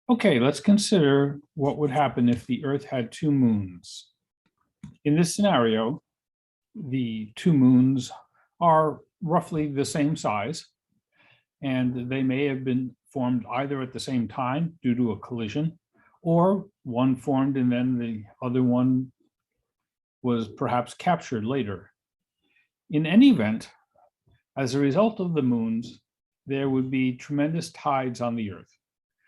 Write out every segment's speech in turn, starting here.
Okay, let's consider what would happen if the Earth had two moons. In this scenario, the two moons are roughly the same size, and they may have been formed either at the same time due to a collision, or one formed and then the other one was perhaps captured later. In any event, as a result of the moons, there would be tremendous tides on the Earth.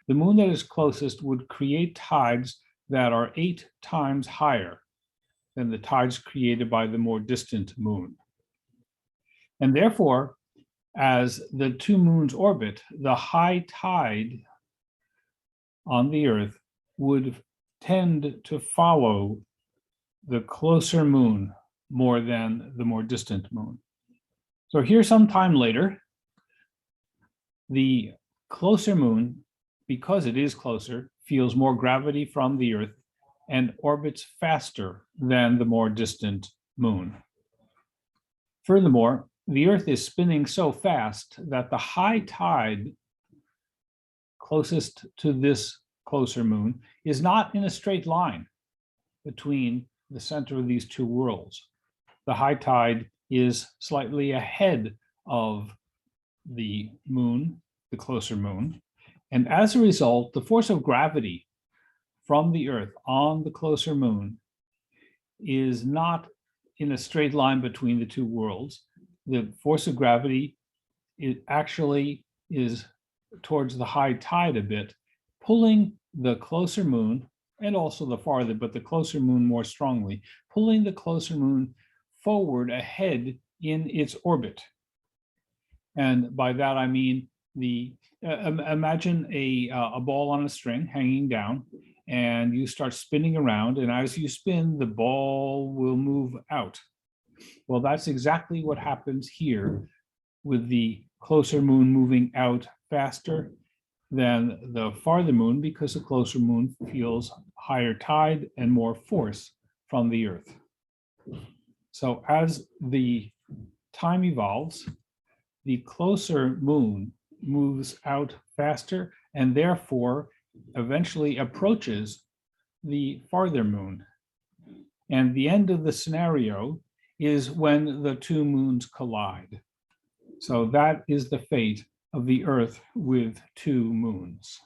The moon that is closest would create tides that are 8 times higher than the tides created by the more distant moon. And therefore, as the two moons orbit, the high tide on the Earth would tend to follow the closer moon more than the more distant moon. So here, sometime later, the closer moon, because it is closer, feels more gravity from the Earth and orbits faster than the more distant moon. Furthermore, the Earth is spinning so fast that the high tide closest to this closer moon is not in a straight line between the center of these two worlds. The high tide is slightly ahead of the moon, the closer moon, and as a result, the force of gravity from the Earth on the closer moon is not in a straight line between the two worlds. The force of gravity actually is towards the high tide a bit, pulling the closer moon and also the farther, but the closer moon more strongly, pulling the closer moon forward ahead in its orbit. And by that, I mean imagine a ball on a string hanging down, and you start spinning around, and as you spin, the ball will move out. Well, that's exactly what happens here with the closer moon moving out faster than the farther moon, because the closer moon feels higher tide and more force from the Earth. So as the time evolves, the closer moon moves out faster and therefore eventually approaches the farther moon. And the end of the scenario is when the two moons collide. So that is the fate of the Earth with two moons.